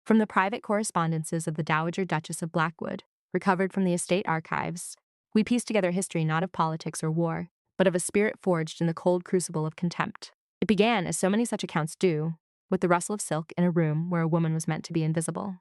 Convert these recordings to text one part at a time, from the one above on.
From the private correspondences of the Dowager Duchess of Blackwood, recovered from the estate archives, we piece together history not of politics or war, but of a spirit forged in the cold crucible of contempt. It began, as so many such accounts do, with the rustle of silk in a room where a woman was meant to be invisible.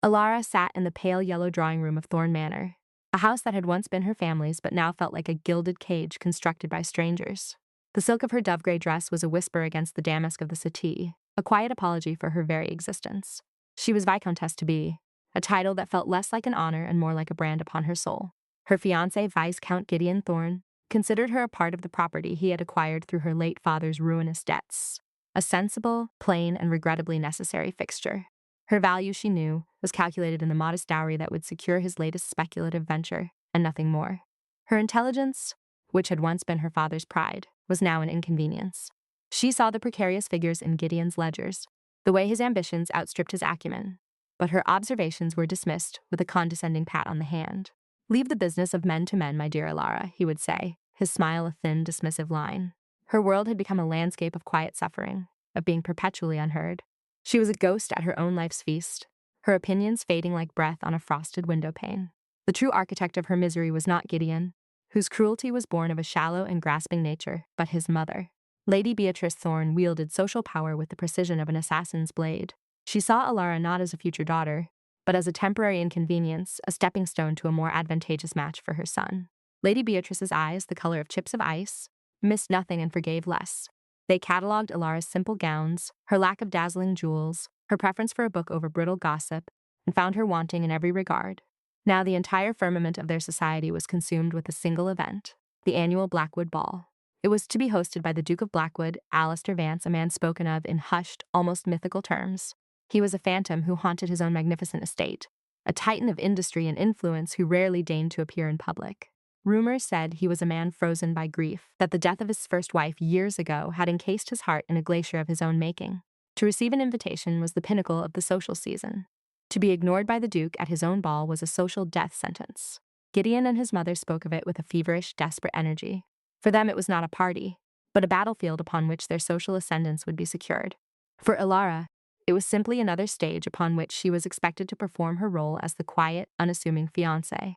Alara sat in the pale yellow drawing room of Thorn Manor, a house that had once been her family's but now felt like a gilded cage constructed by strangers. The silk of her dove-gray dress was a whisper against the damask of the settee, a quiet apology for her very existence. She was Viscountess to be, a title that felt less like an honor and more like a brand upon her soul. Her fiancé, Viscount Gideon Thorn, considered her a part of the property he had acquired through her late father's ruinous debts, a sensible, plain, and regrettably necessary fixture. Her value, she knew, was calculated in the modest dowry that would secure his latest speculative venture, and nothing more. Her intelligence, which had once been her father's pride, was now an inconvenience. She saw the precarious figures in Gideon's ledgers, the way his ambitions outstripped his acumen, but her observations were dismissed with a condescending pat on the hand. "Leave the business of men to men, my dear Alara," he would say, his smile a thin, dismissive line. Her world had become a landscape of quiet suffering, of being perpetually unheard. She was a ghost at her own life's feast, her opinions fading like breath on a frosted window pane. The true architect of her misery was not Gideon, whose cruelty was born of a shallow and grasping nature, but his mother. Lady Beatrice Thorne wielded social power with the precision of an assassin's blade. She saw Alara not as a future daughter, but as a temporary inconvenience, a stepping stone to a more advantageous match for her son. Lady Beatrice's eyes, the color of chips of ice, missed nothing and forgave less. They catalogued Alara's simple gowns, her lack of dazzling jewels, her preference for a book over brittle gossip, and found her wanting in every regard. Now the entire firmament of their society was consumed with a single event, the annual Blackwood Ball. It was to be hosted by the Duke of Blackwood, Alistair Vance, a man spoken of in hushed, almost mythical terms. He was a phantom who haunted his own magnificent estate, a titan of industry and influence who rarely deigned to appear in public. Rumors said he was a man frozen by grief, that the death of his first wife years ago had encased his heart in a glacier of his own making. To receive an invitation was the pinnacle of the social season. To be ignored by the Duke at his own ball was a social death sentence. Gideon and his mother spoke of it with a feverish, desperate energy. For them it was not a party, but a battlefield upon which their social ascendance would be secured. For Alara, it was simply another stage upon which she was expected to perform her role as the quiet, unassuming fiancé.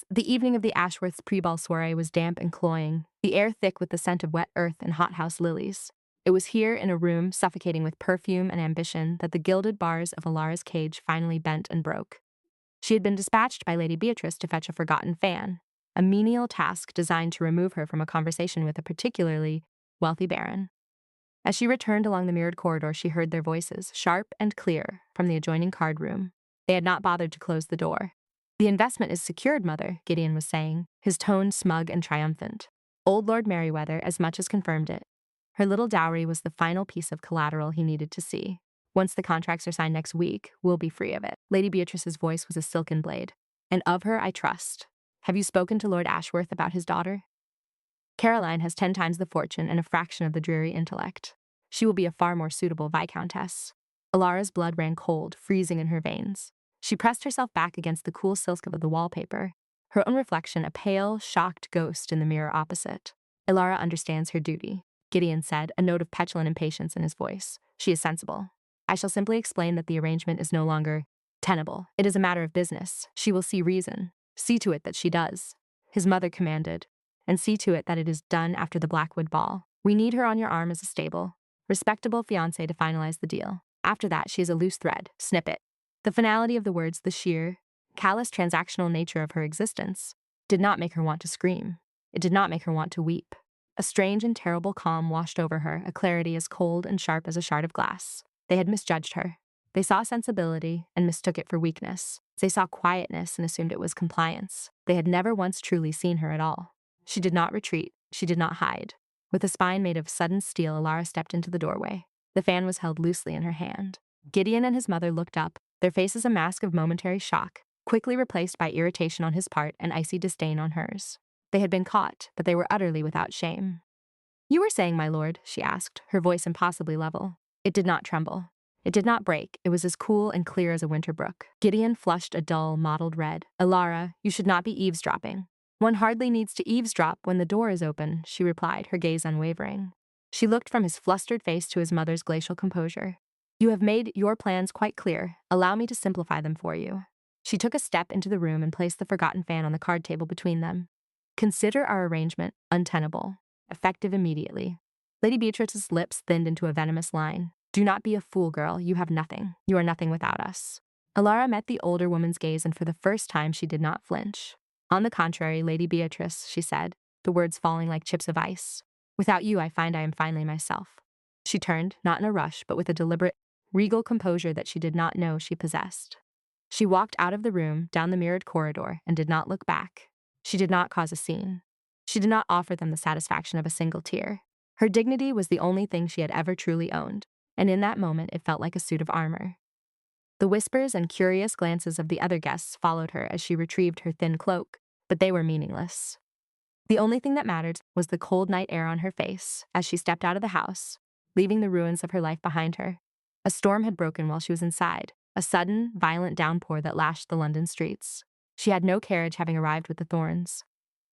The evening of the Ashworth's pre-ball soiree was damp and cloying, the air thick with the scent of wet earth and hothouse lilies. It was here, in a room suffocating with perfume and ambition, that the gilded bars of Alara's cage finally bent and broke. She had been dispatched by Lady Beatrice to fetch a forgotten fan, a menial task designed to remove her from a conversation with a particularly wealthy baron. As she returned along the mirrored corridor, she heard their voices, sharp and clear, from the adjoining card room. They had not bothered to close the door. "The investment is secured, Mother," Gideon was saying, his tone smug and triumphant. Old Lord Merryweather as much as confirmed it. Her little dowry was the final piece of collateral he needed to see. "Once the contracts are signed next week, we'll be free of it." Lady Beatrice's voice was a silken blade. "And of her I trust. Have you spoken to Lord Ashworth about his daughter? Caroline has 10 times the fortune and a fraction of the dreary intellect. She will be a far more suitable viscountess." Alara's blood ran cold, freezing in her veins. She pressed herself back against the cool silk of the wallpaper, her own reflection a pale, shocked ghost in the mirror opposite. "Alara understands her duty," Gideon said, a note of petulant impatience in his voice. "She is sensible. I shall simply explain that the arrangement is no longer tenable. It is a matter of business. She will see reason. See to it that she does," his mother commanded, "and see to it that it is done after the Blackwood Ball. We need her on your arm as a stable, respectable fiancé to finalize the deal. After that, she is a loose thread. Snip it." The finality of the words, the sheer, callous transactional nature of her existence, did not make her want to scream. It did not make her want to weep. A strange and terrible calm washed over her, a clarity as cold and sharp as a shard of glass. They had misjudged her. They saw sensibility and mistook it for weakness. They saw quietness and assumed it was compliance. They had never once truly seen her at all. She did not retreat. She did not hide. With a spine made of sudden steel, Alara stepped into the doorway. The fan was held loosely in her hand. Gideon and his mother looked up, their faces a mask of momentary shock, quickly replaced by irritation on his part and icy disdain on hers. They had been caught, but they were utterly without shame. "You were saying, my lord?" she asked, her voice impossibly level. It did not tremble. It did not break. It was as cool and clear as a winter brook. Gideon flushed a dull, mottled red. "Alara, you should not be eavesdropping." "One hardly needs to eavesdrop when the door is open," she replied, her gaze unwavering. She looked from his flustered face to his mother's glacial composure. You have made your plans quite clear. Allow me to simplify them for you. She took a step into the room and placed the forgotten fan on the card table between them. Consider our arrangement untenable, effective immediately. Lady Beatrice's lips thinned into a venomous line. Do not be a fool, girl. You have nothing. You are nothing without us. Alara met the older woman's gaze, and for the first time she did not flinch. On the contrary, Lady Beatrice, she said, the words falling like chips of ice. Without you, I find I am finally myself. She turned, not in a rush, but with a deliberate, regal composure that she did not know she possessed. She walked out of the room, down the mirrored corridor, and did not look back. She did not cause a scene. She did not offer them the satisfaction of a single tear. Her dignity was the only thing she had ever truly owned, and in that moment it felt like a suit of armor. The whispers and curious glances of the other guests followed her as she retrieved her thin cloak, but they were meaningless. The only thing that mattered was the cold night air on her face as she stepped out of the house, leaving the ruins of her life behind her. A storm had broken while she was inside, a sudden, violent downpour that lashed the London streets. She had no carriage, having arrived with the Thorns.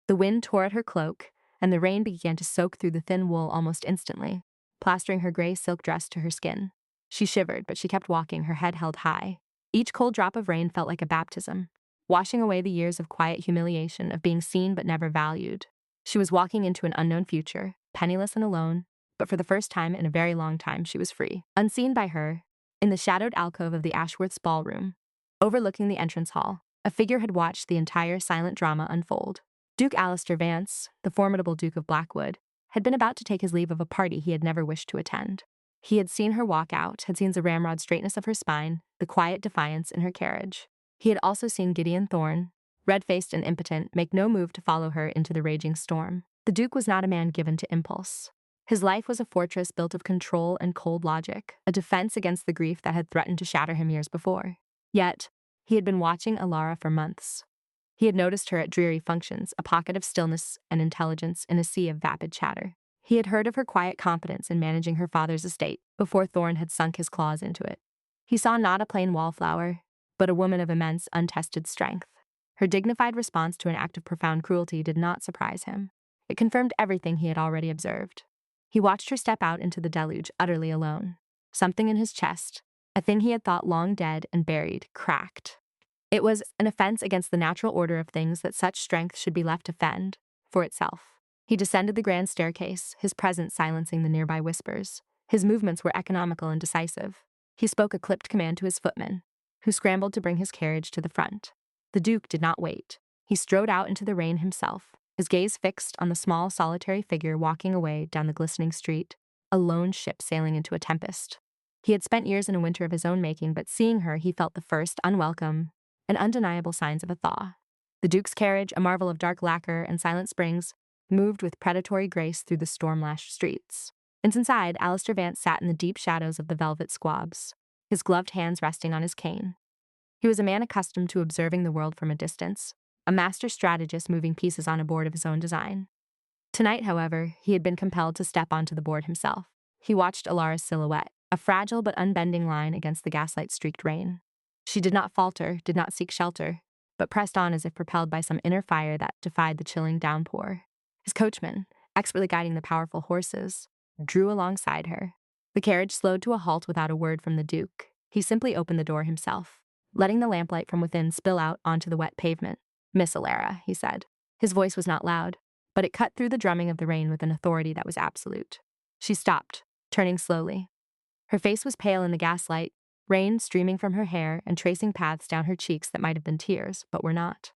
The wind tore at her cloak, and the rain began to soak through the thin wool almost instantly, plastering her gray silk dress to her skin. She shivered, but she kept walking, her head held high. Each cold drop of rain felt like a baptism, washing away the years of quiet humiliation, of being seen but never valued. She was walking into an unknown future, penniless and alone, but for the first time in a very long time she was free. Unseen by her, in the shadowed alcove of the Ashworths' ballroom, overlooking the entrance hall, a figure had watched the entire silent drama unfold. Duke Alistair Vance, the formidable Duke of Blackwood, had been about to take his leave of a party he had never wished to attend. He had seen her walk out, had seen the ramrod straightness of her spine, the quiet defiance in her carriage. He had also seen Gideon Thorne, red-faced and impotent, make no move to follow her into the raging storm. The Duke was not a man given to impulse. His life was a fortress built of control and cold logic, a defense against the grief that had threatened to shatter him years before. Yet, he had been watching Alara for months. He had noticed her at dreary functions, a pocket of stillness and intelligence in a sea of vapid chatter. He had heard of her quiet competence in managing her father's estate before Thorne had sunk his claws into it. He saw not a plain wallflower, but a woman of immense, untested strength. Her dignified response to an act of profound cruelty did not surprise him. It confirmed everything he had already observed. He watched her step out into the deluge, utterly alone. Something in his chest, a thing he had thought long dead and buried, cracked. It was an offense against the natural order of things that such strength should be left to fend for itself. He descended the grand staircase, his presence silencing the nearby whispers. His movements were economical and decisive. He spoke a clipped command to his footman, who scrambled to bring his carriage to the front. The Duke did not wait. He strode out into the rain himself, his gaze fixed on the small, solitary figure walking away down the glistening street, a lone ship sailing into a tempest. He had spent years in a winter of his own making, but seeing her, he felt the first, unwelcome, and undeniable signs of a thaw. The Duke's carriage, a marvel of dark lacquer and silent springs, moved with predatory grace through the storm-lashed streets. And inside, Alistair Vance sat in the deep shadows of the velvet squabs, his gloved hands resting on his cane. He was a man accustomed to observing the world from a distance, a master strategist moving pieces on a board of his own design. Tonight, however, he had been compelled to step onto the board himself. He watched Alara's silhouette, a fragile but unbending line against the gaslight-streaked rain. She did not falter, did not seek shelter, but pressed on as if propelled by some inner fire that defied the chilling downpour. His coachman, expertly guiding the powerful horses, drew alongside her. The carriage slowed to a halt without a word from the Duke. He simply opened the door himself, letting the lamplight from within spill out onto the wet pavement. "Miss Alara," he said. His voice was not loud, but it cut through the drumming of the rain with an authority that was absolute. She stopped, turning slowly. Her face was pale in the gaslight, rain streaming from her hair and tracing paths down her cheeks that might have been tears, but were not.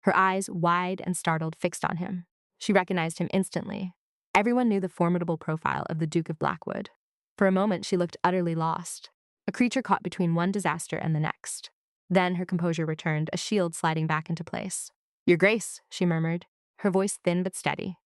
Her eyes, wide and startled, fixed on him. She recognized him instantly. Everyone knew the formidable profile of the Duke of Blackwood. For a moment she looked utterly lost, a creature caught between one disaster and the next. Then her composure returned, a shield sliding back into place. "Your Grace," she murmured, her voice thin but steady.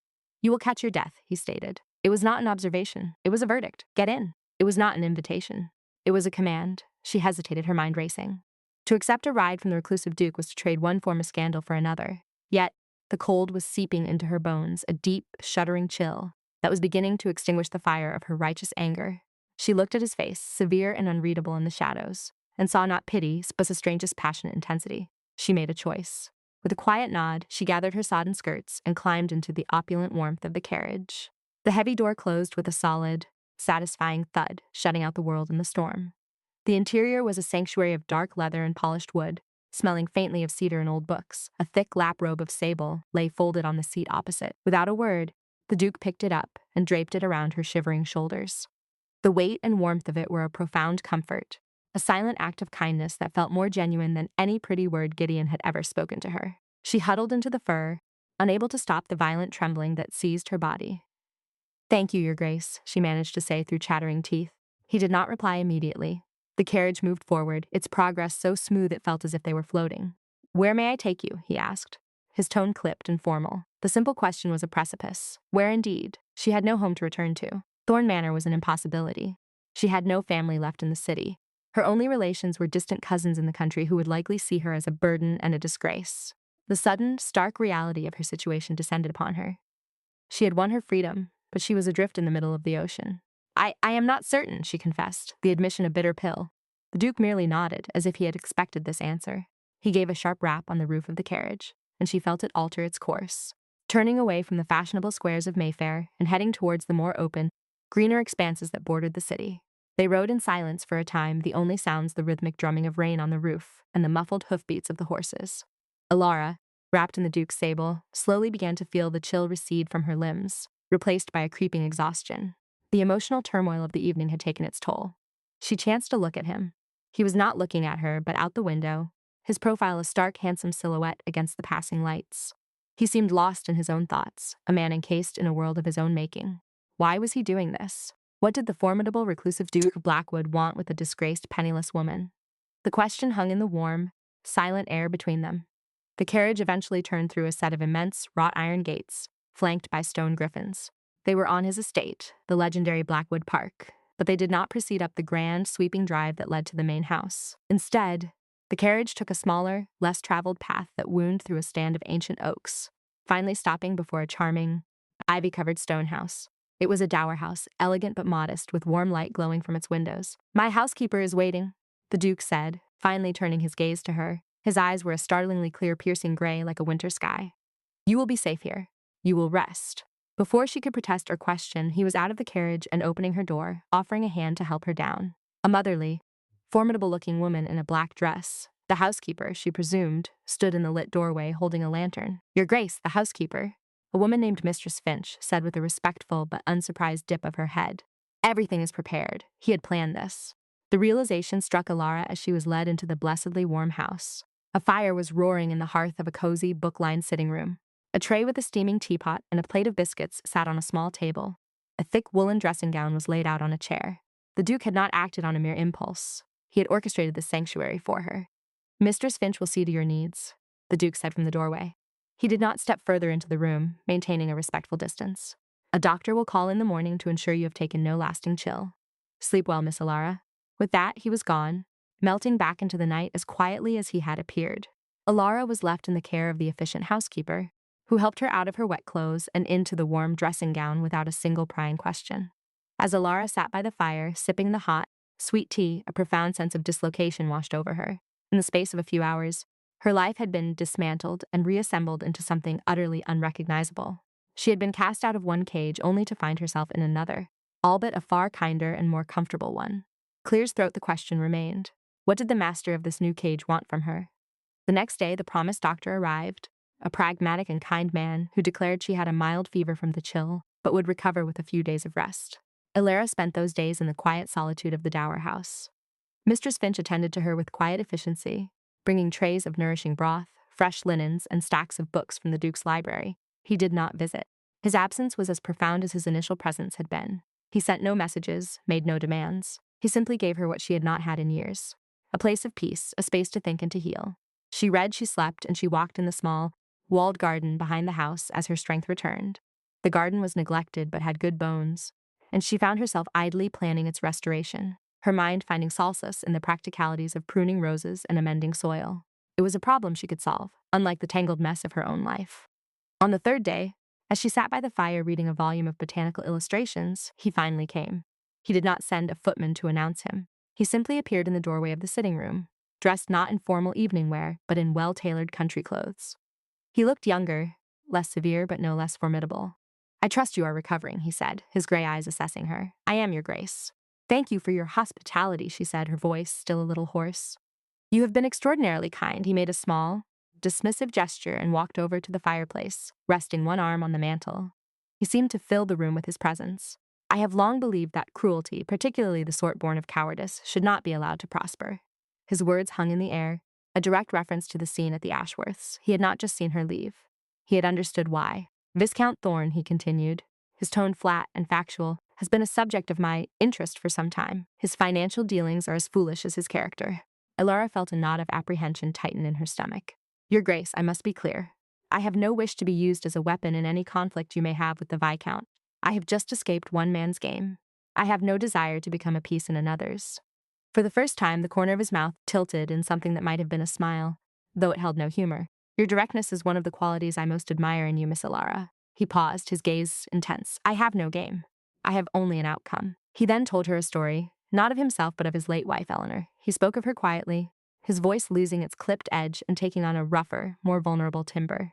"You will catch your death," he stated. It was not an observation. It was a verdict. Get in. It was not an invitation. It was a command. She hesitated, her mind racing. To accept a ride from the reclusive Duke was to trade one form of scandal for another. Yet, the cold was seeping into her bones, a deep, shuddering chill that was beginning to extinguish the fire of her righteous anger. She looked at his face, severe and unreadable in the shadows, and saw not pity, but the strangest passionate intensity. She made a choice. With a quiet nod, she gathered her sodden skirts and climbed into the opulent warmth of the carriage. The heavy door closed with a solid, satisfying thud, shutting out the world and the storm. The interior was a sanctuary of dark leather and polished wood, smelling faintly of cedar and old books. A thick lap robe of sable lay folded on the seat opposite. Without a word, the Duke picked it up and draped it around her shivering shoulders. The weight and warmth of it were a profound comfort, a silent act of kindness that felt more genuine than any pretty word Gideon had ever spoken to her. She huddled into the fur, unable to stop the violent trembling that seized her body. "Thank you, Your Grace," she managed to say through chattering teeth. He did not reply immediately. The carriage moved forward, its progress so smooth it felt as if they were floating. "Where may I take you?" he asked. His tone clipped and formal. The simple question was a precipice. Where indeed? She had no home to return to. Thorn Manor was an impossibility. She had no family left in the city. Her only relations were distant cousins in the country who would likely see her as a burden and a disgrace. The sudden, stark reality of her situation descended upon her. She had won her freedom, but she was adrift in the middle of the ocean. I am not certain," she confessed, the admission a bitter pill. The Duke merely nodded, as if he had expected this answer. He gave a sharp rap on the roof of the carriage, and she felt it alter its course. Turning away from the fashionable squares of Mayfair and heading towards the more open, greener expanses that bordered the city. They rode in silence for a time, the only sounds the rhythmic drumming of rain on the roof and the muffled hoofbeats of the horses. Alara, wrapped in the Duke's sable, slowly began to feel the chill recede from her limbs, replaced by a creeping exhaustion. The emotional turmoil of the evening had taken its toll. She chanced to look at him. He was not looking at her, but out the window, his profile a stark, handsome silhouette against the passing lights. He seemed lost in his own thoughts, a man encased in a world of his own making. Why was he doing this? What did the formidable, reclusive Duke of Blackwood want with a disgraced, penniless woman? The question hung in the warm, silent air between them. The carriage eventually turned through a set of immense, wrought iron gates, flanked by stone griffins. They were on his estate, the legendary Blackwood Park, but they did not proceed up the grand, sweeping drive that led to the main house. Instead, the carriage took a smaller, less traveled path that wound through a stand of ancient oaks, finally stopping before a charming, ivy-covered stone house. It was a dower house, elegant but modest, with warm light glowing from its windows. "My housekeeper is waiting," the Duke said, finally turning his gaze to her. His eyes were a startlingly clear, piercing gray like a winter sky. "You will be safe here. You will rest." Before she could protest or question, he was out of the carriage and opening her door, offering a hand to help her down. A motherly, formidable-looking woman in a black dress, the housekeeper, she presumed, stood in the lit doorway holding a lantern. "Your Grace, the housekeeper," a woman named Mistress Finch said with a respectful but unsurprised dip of her head. Everything is prepared. He had planned this. The realization struck Alara as she was led into the blessedly warm house. A fire was roaring in the hearth of a cozy, book-lined sitting room. A tray with a steaming teapot and a plate of biscuits sat on a small table. A thick woolen dressing gown was laid out on a chair. The Duke had not acted on a mere impulse. He had orchestrated this sanctuary for her. "Mistress Finch will see to your needs," the Duke said from the doorway. He did not step further into the room, maintaining a respectful distance. "A doctor will call in the morning to ensure you have taken no lasting chill. Sleep well, Miss Alara." With that, he was gone, melting back into the night as quietly as he had appeared. Alara was left in the care of the efficient housekeeper, who helped her out of her wet clothes and into the warm dressing gown without a single prying question. As Alara sat by the fire, sipping the hot, sweet tea, a profound sense of dislocation washed over her. In the space of a few hours, her life had been dismantled and reassembled into something utterly unrecognizable. She had been cast out of one cage only to find herself in another, all but a far kinder and more comfortable one. Clear as throat, the question remained. What did the master of this new cage want from her? The next day, the promised doctor arrived, a pragmatic and kind man who declared she had a mild fever from the chill, but would recover with a few days of rest. Alara spent those days in the quiet solitude of the dower house. Mistress Finch attended to her with quiet efficiency, bringing trays of nourishing broth, fresh linens, and stacks of books from the Duke's library. He did not visit. His absence was as profound as his initial presence had been. He sent no messages, made no demands. He simply gave her what she had not had in years: a place of peace, a space to think and to heal. She read, she slept, and she walked in the small, walled garden behind the house as her strength returned. The garden was neglected but had good bones, and she found herself idly planning its restoration, her mind finding solace in the practicalities of pruning roses and amending soil. It was a problem she could solve, unlike the tangled mess of her own life. On the third day, as she sat by the fire reading a volume of botanical illustrations, he finally came. He did not send a footman to announce him. He simply appeared in the doorway of the sitting room, dressed not in formal evening wear, but in well-tailored country clothes. He looked younger, less severe but no less formidable. "I trust you are recovering," he said, his gray eyes assessing her. "I am, Your Grace." "Thank you for your hospitality," she said, her voice still a little hoarse. "You have been extraordinarily kind." He made a small, dismissive gesture and walked over to the fireplace, resting one arm on the mantel. He seemed to fill the room with his presence. "I have long believed that cruelty, particularly the sort born of cowardice, should not be allowed to prosper." His words hung in the air, a direct reference to the scene at the Ashworths. He had not just seen her leave. He had understood why. "Viscount Thorne," he continued, his tone flat and factual, "has been a subject of my interest for some time. His financial dealings are as foolish as his character." Elara felt a knot of apprehension tighten in her stomach. "Your Grace, I must be clear. I have no wish to be used as a weapon in any conflict you may have with the Viscount. I have just escaped one man's game. I have no desire to become a piece in another's." For the first time, the corner of his mouth tilted in something that might have been a smile, though it held no humor. "Your directness is one of the qualities I most admire in you, Miss Elara." He paused, his gaze intense. "I have no game. I have only an outcome." He then told her a story, not of himself but of his late wife, Eleanor. He spoke of her quietly, his voice losing its clipped edge and taking on a rougher, more vulnerable timbre.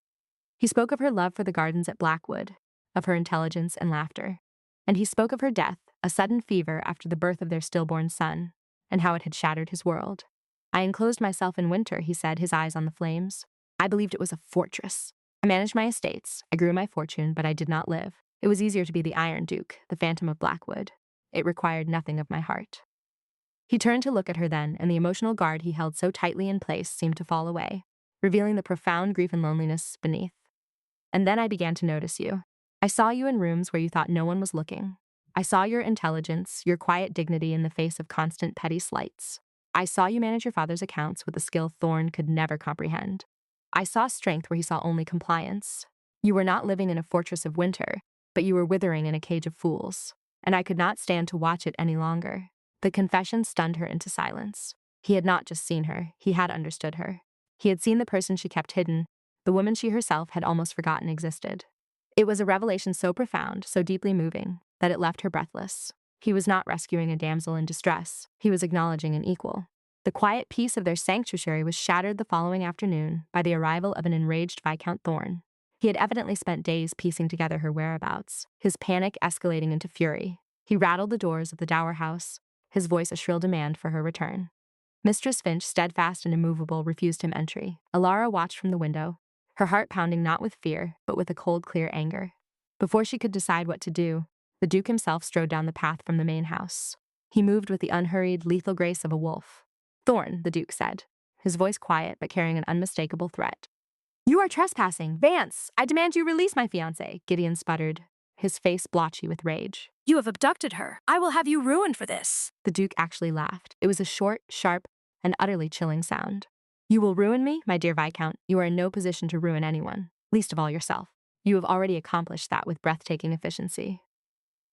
He spoke of her love for the gardens at Blackwood, of her intelligence and laughter. And he spoke of her death, a sudden fever after the birth of their stillborn son, and how it had shattered his world. "I enclosed myself in winter," he said, his eyes on the flames. "I believed it was a fortress. I managed my estates, I grew my fortune, but I did not live. It was easier to be the Iron Duke, the Phantom of Blackwood. It required nothing of my heart." He turned to look at her then, and the emotional guard he held so tightly in place seemed to fall away, revealing the profound grief and loneliness beneath. "And then I began to notice you. I saw you in rooms where you thought no one was looking. I saw your intelligence, your quiet dignity in the face of constant petty slights. I saw you manage your father's accounts with a skill Thorne could never comprehend. I saw strength where he saw only compliance. You were not living in a fortress of winter, but you were withering in a cage of fools. And I could not stand to watch it any longer." The confession stunned her into silence. He had not just seen her, he had understood her. He had seen the person she kept hidden, the woman she herself had almost forgotten existed. It was a revelation so profound, so deeply moving, that it left her breathless. He was not rescuing a damsel in distress, he was acknowledging an equal. The quiet peace of their sanctuary was shattered the following afternoon by the arrival of an enraged Viscount Thorne. He had evidently spent days piecing together her whereabouts, his panic escalating into fury. He rattled the doors of the dower house, his voice a shrill demand for her return. Mistress Finch, steadfast and immovable, refused him entry. Elara watched from the window, her heart pounding not with fear, but with a cold, clear anger. Before she could decide what to do, the Duke himself strode down the path from the main house. He moved with the unhurried, lethal grace of a wolf. "Thorne," the Duke said, his voice quiet but carrying an unmistakable threat. "You are trespassing! Vance! I demand you release my fiancée!" Gideon sputtered, his face blotchy with rage. "You have abducted her. I will have you ruined for this." The Duke actually laughed. It was a short, sharp, and utterly chilling sound. "You will ruin me, my dear Viscount. You are in no position to ruin anyone, least of all yourself. You have already accomplished that with breathtaking efficiency."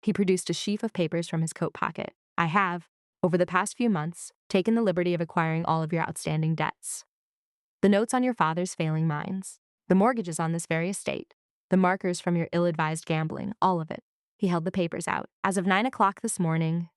He produced a sheaf of papers from his coat pocket. "I have, over the past few months, taken the liberty of acquiring all of your outstanding debts. The notes on your father's failing mines, the mortgages on this very estate, the markers from your ill-advised gambling, all of it." He held the papers out. "As of 9 o'clock this morning,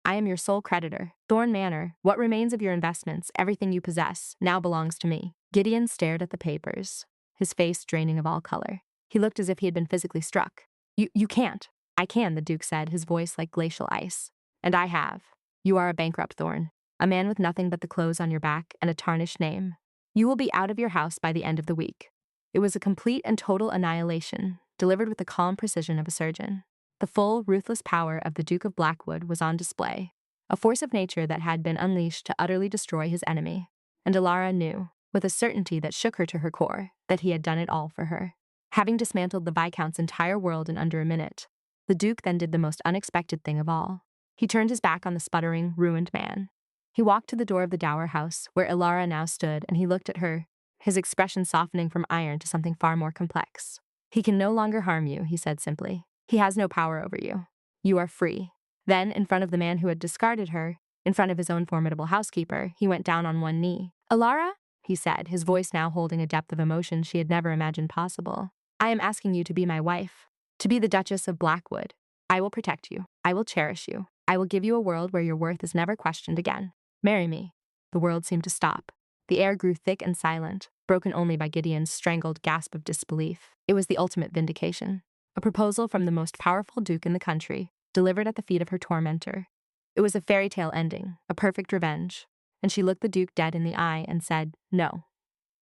I am your sole creditor. Thorne Manor, what remains of your investments, everything you possess, now belongs to me." Gideon stared at the papers, his face draining of all color. He looked as if he had been physically struck. You can't." "I can," the Duke said, his voice like glacial ice. "And I have. You are a bankrupt, Thorne, a man with nothing but the clothes on your back and a tarnished name. You will be out of your house by the end of the week." It was a complete and total annihilation, delivered with the calm precision of a surgeon. The full, ruthless power of the Duke of Blackwood was on display, a force of nature that had been unleashed to utterly destroy his enemy. And Elara knew, with a certainty that shook her to her core, that he had done it all for her. Having dismantled the Viscount's entire world in under a minute, the Duke then did the most unexpected thing of all. He turned his back on the sputtering, ruined man. He walked to the door of the dower house, where Elara now stood, and he looked at her, his expression softening from iron to something far more complex. "He can no longer harm you," he said simply. "He has no power over you. You are free." Then, in front of the man who had discarded her, in front of his own formidable housekeeper, he went down on one knee. "Elara," he said, his voice now holding a depth of emotion she had never imagined possible, "I am asking you to be my wife, to be the Duchess of Blackwood. I will protect you. I will cherish you. I will give you a world where your worth is never questioned again. Marry me." The world seemed to stop. The air grew thick and silent, broken only by Gideon's strangled gasp of disbelief. It was the ultimate vindication. A proposal from the most powerful duke in the country, delivered at the feet of her tormentor. It was a fairy tale ending, a perfect revenge. And she looked the Duke dead in the eye and said, "No."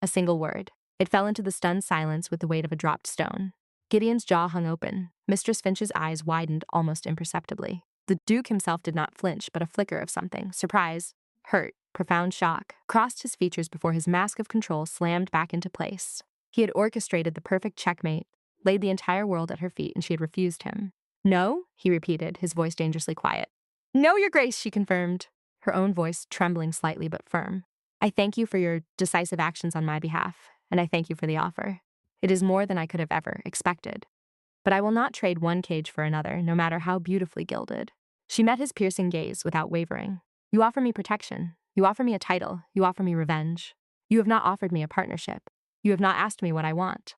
A single word. It fell into the stunned silence with the weight of a dropped stone. Gideon's jaw hung open. Mistress Finch's eyes widened almost imperceptibly. The Duke himself did not flinch, but a flicker of something, surprise, hurt, profound shock, crossed his features before his mask of control slammed back into place. He had orchestrated the perfect checkmate, laid the entire world at her feet, and she had refused him. "No?" he repeated, his voice dangerously quiet. "No, Your Grace," she confirmed, her own voice trembling slightly but firm. "I thank you for your decisive actions on my behalf, and I thank you for the offer. It is more than I could have ever expected. But I will not trade one cage for another, no matter how beautifully gilded." She met his piercing gaze without wavering. "You offer me protection. You offer me a title. You offer me revenge. You have not offered me a partnership. You have not asked me what I want.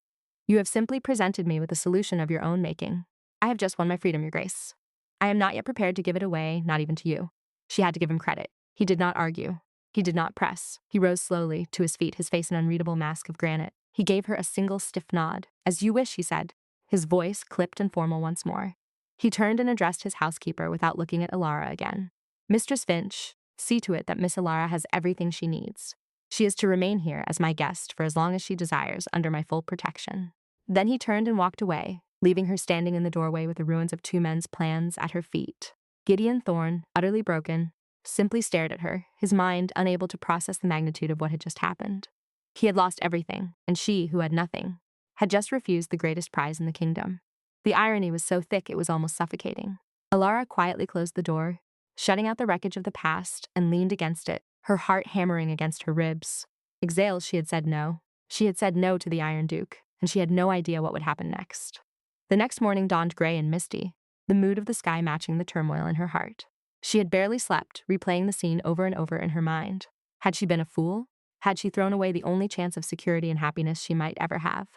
You have simply presented me with a solution of your own making. I have just won my freedom, Your Grace. I am not yet prepared to give it away, not even to you." She had to give him credit. He did not argue. He did not press. He rose slowly to his feet, his face an unreadable mask of granite. He gave her a single stiff nod. "As you wish," he said, his voice clipped and formal once more. He turned and addressed his housekeeper without looking at Alara again. "Mistress Finch, see to it that Miss Alara has everything she needs. She is to remain here as my guest for as long as she desires, under my full protection." Then he turned and walked away, leaving her standing in the doorway with the ruins of two men's plans at her feet. Gideon Thorne, utterly broken, simply stared at her, his mind unable to process the magnitude of what had just happened. He had lost everything, and she, who had nothing, had just refused the greatest prize in the kingdom. The irony was so thick it was almost suffocating. Alara quietly closed the door, shutting out the wreckage of the past, and leaned against it, her heart hammering against her ribs. Exhale, she had said no. She had said no to the Iron Duke, and she had no idea what would happen next. The next morning dawned gray and misty, the mood of the sky matching the turmoil in her heart. She had barely slept, replaying the scene over and over in her mind. Had she been a fool? Had she thrown away the only chance of security and happiness she might ever have?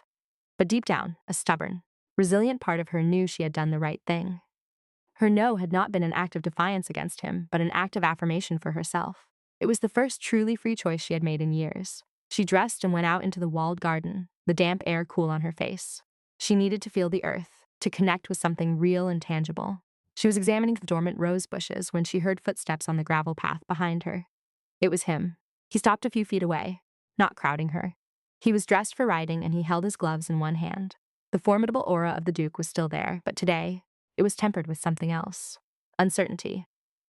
But deep down, a stubborn, resilient part of her knew she had done the right thing. Her no had not been an act of defiance against him, but an act of affirmation for herself. It was the first truly free choice she had made in years. She dressed and went out into the walled garden, the damp air cool on her face. She needed to feel the earth, to connect with something real and tangible. She was examining the dormant rose bushes when she heard footsteps on the gravel path behind her. It was him. He stopped a few feet away, not crowding her. He was dressed for riding and he held his gloves in one hand. The formidable aura of the Duke was still there, but today, it was tempered with something else. Uncertainty.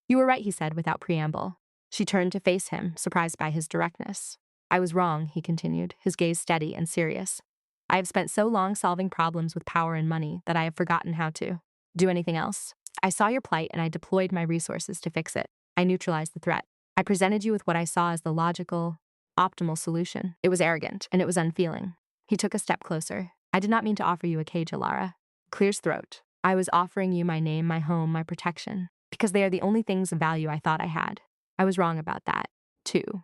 "You were right," he said without preamble. She turned to face him, surprised by his directness. "I was wrong," he continued, his gaze steady and serious. "I have spent so long solving problems with power and money that I have forgotten how to do anything else. I saw your plight and I deployed my resources to fix it. I neutralized the threat. I presented you with what I saw as the logical, optimal solution. It was arrogant, and it was unfeeling." He took a step closer. "I did not mean to offer you a cage, Alara." Clear his throat. "I was offering you my name, my home, my protection, because they are the only things of value I thought I had. I was wrong about that, too."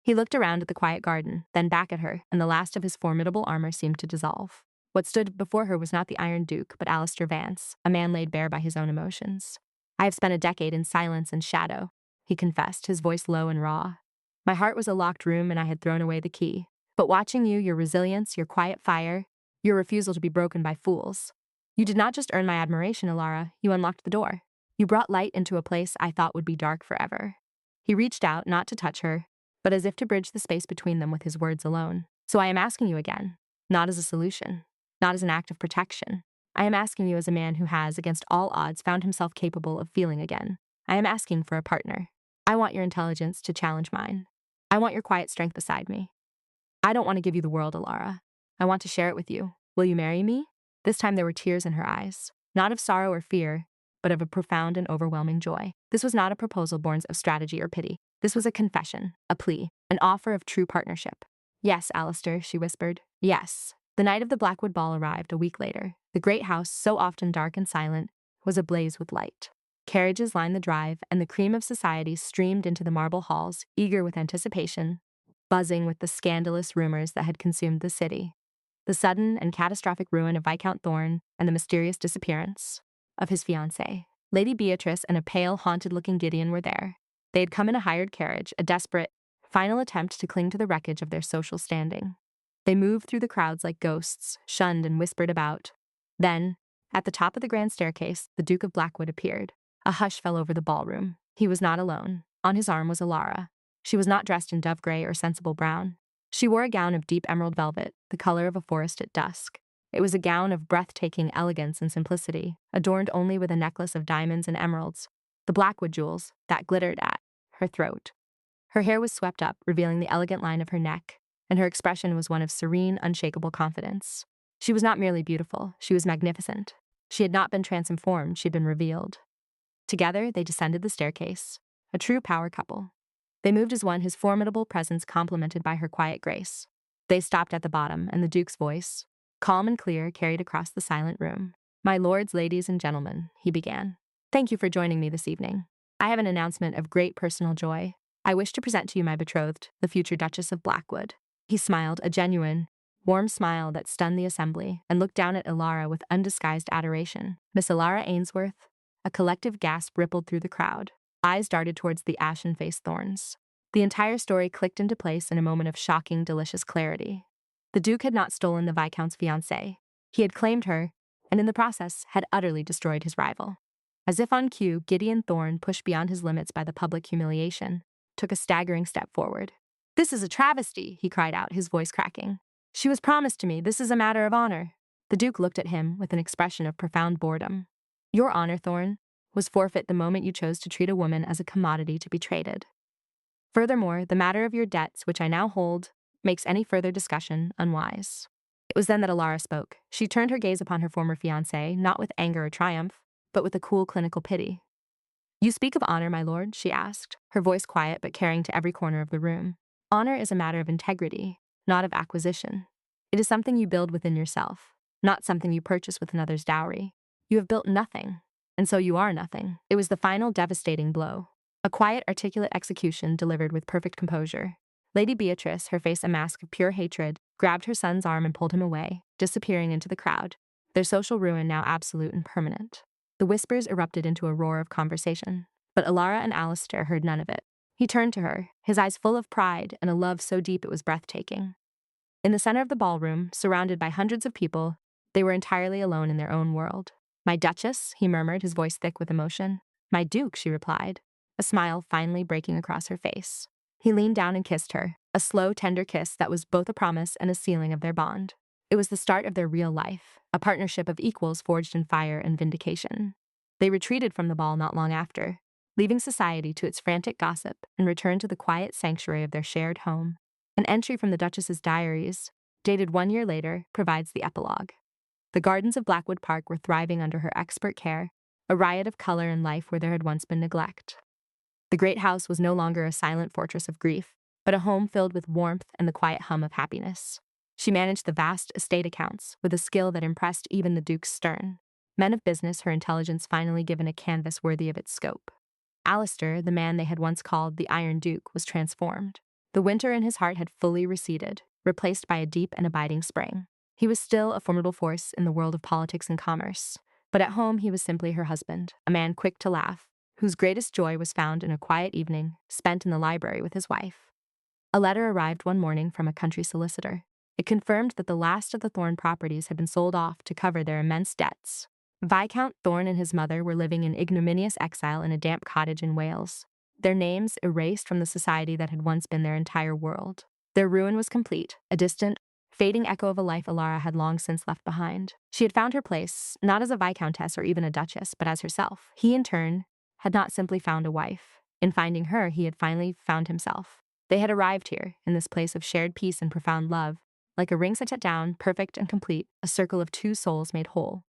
He looked around at the quiet garden, then back at her, and the last of his formidable armor seemed to dissolve. What stood before her was not the Iron Duke, but Alistair Vance, a man laid bare by his own emotions. "I have spent a decade in silence and shadow," he confessed, his voice low and raw. "My heart was a locked room and I had thrown away the key. But watching you, your resilience, your quiet fire, your refusal to be broken by fools. You did not just earn my admiration, Alara, you unlocked the door. You brought light into a place I thought would be dark forever." He reached out, not to touch her, but as if to bridge the space between them with his words alone. "So I am asking you again, not as a solution, not as an act of protection. I am asking you as a man who has, against all odds, found himself capable of feeling again. I am asking for a partner. I want your intelligence to challenge mine. I want your quiet strength beside me. I don't want to give you the world, Alara. I want to share it with you. Will you marry me?" This time there were tears in her eyes, not of sorrow or fear, but of a profound and overwhelming joy. This was not a proposal born of strategy or pity. This was a confession, a plea, an offer of true partnership. "Yes, Alistair," she whispered. "Yes." The night of the Blackwood Ball arrived a week later. The great house, so often dark and silent, was ablaze with light. Carriages lined the drive, and the cream of society streamed into the marble halls, eager with anticipation, buzzing with the scandalous rumors that had consumed the city. The sudden and catastrophic ruin of Viscount Thorne and the mysterious disappearance of his fiancée. Lady Beatrice and a pale, haunted-looking Gideon were there. They had come in a hired carriage, a desperate, final attempt to cling to the wreckage of their social standing. They moved through the crowds like ghosts, shunned and whispered about. Then, at the top of the grand staircase, the Duke of Blackwood appeared. A hush fell over the ballroom. He was not alone. On his arm was Alara. She was not dressed in dove gray or sensible brown. She wore a gown of deep emerald velvet, the color of a forest at dusk. It was a gown of breathtaking elegance and simplicity, adorned only with a necklace of diamonds and emeralds, the Blackwood jewels that glittered at her throat. Her hair was swept up, revealing the elegant line of her neck, and her expression was one of serene, unshakable confidence. She was not merely beautiful, she was magnificent. She had not been transformed, she had been revealed. Together, they descended the staircase, a true power couple. They moved as one, his formidable presence complemented by her quiet grace. They stopped at the bottom, and the Duke's voice, calm and clear, carried across the silent room. "My lords, ladies, and gentlemen," he began. "Thank you for joining me this evening. I have an announcement of great personal joy. I wish to present to you my betrothed, the future Duchess of Blackwood." He smiled, a genuine, warm smile that stunned the assembly, and looked down at Alara with undisguised adoration. "Miss Alara Ainsworth?" A collective gasp rippled through the crowd. Eyes darted towards the ashen-faced Thorns. The entire story clicked into place in a moment of shocking, delicious clarity. The Duke had not stolen the Viscount's fiancée. He had claimed her, and in the process had utterly destroyed his rival. As if on cue, Gideon Thorne, pushed beyond his limits by the public humiliation, took a staggering step forward. "This is a travesty," he cried out, his voice cracking. "She was promised to me. This is a matter of honor." The Duke looked at him with an expression of profound boredom. "Your honor, Thorne, was forfeit the moment you chose to treat a woman as a commodity to be traded. Furthermore, the matter of your debts, which I now hold, makes any further discussion unwise." It was then that Alara spoke. She turned her gaze upon her former fiancé, not with anger or triumph, but with a cool, clinical pity. "You speak of honor, my lord?" she asked, her voice quiet but carrying to every corner of the room. "Honor is a matter of integrity, not of acquisition. It is something you build within yourself, not something you purchase with another's dowry. You have built nothing, and so you are nothing." It was the final devastating blow. A quiet, articulate execution delivered with perfect composure. Lady Beatrice, her face a mask of pure hatred, grabbed her son's arm and pulled him away, disappearing into the crowd, their social ruin now absolute and permanent. The whispers erupted into a roar of conversation, but Alara and Alistair heard none of it. He turned to her, his eyes full of pride and a love so deep it was breathtaking. In the center of the ballroom, surrounded by hundreds of people, they were entirely alone in their own world. "My Duchess," he murmured, his voice thick with emotion. "My Duke," she replied, a smile finally breaking across her face. He leaned down and kissed her, a slow, tender kiss that was both a promise and a sealing of their bond. It was the start of their real life, a partnership of equals forged in fire and vindication. They retreated from the ball not long after, leaving society to its frantic gossip and returned to the quiet sanctuary of their shared home. An entry from the Duchess's diaries, dated 1 year later, provides the epilogue. The gardens of Blackwood Park were thriving under her expert care, a riot of color and life where there had once been neglect. The great house was no longer a silent fortress of grief, but a home filled with warmth and the quiet hum of happiness. She managed the vast estate accounts with a skill that impressed even the Duke's stern. Men of business, her intelligence finally given a canvas worthy of its scope. Alistair, the man they had once called the Iron Duke, was transformed. The winter in his heart had fully receded, replaced by a deep and abiding spring. He was still a formidable force in the world of politics and commerce, but at home he was simply her husband, a man quick to laugh, whose greatest joy was found in a quiet evening spent in the library with his wife. A letter arrived one morning from a country solicitor. It confirmed that the last of the Thorne properties had been sold off to cover their immense debts. Viscount Thorne and his mother were living in ignominious exile in a damp cottage in Wales, their names erased from the society that had once been their entire world. Their ruin was complete, a distant, fading echo of a life Alara had long since left behind. She had found her place, not as a viscountess or even a duchess, but as herself. He, in turn, had not simply found a wife. In finding her, he had finally found himself. They had arrived here, in this place of shared peace and profound love, like a ring set down, perfect and complete, a circle of two souls made whole.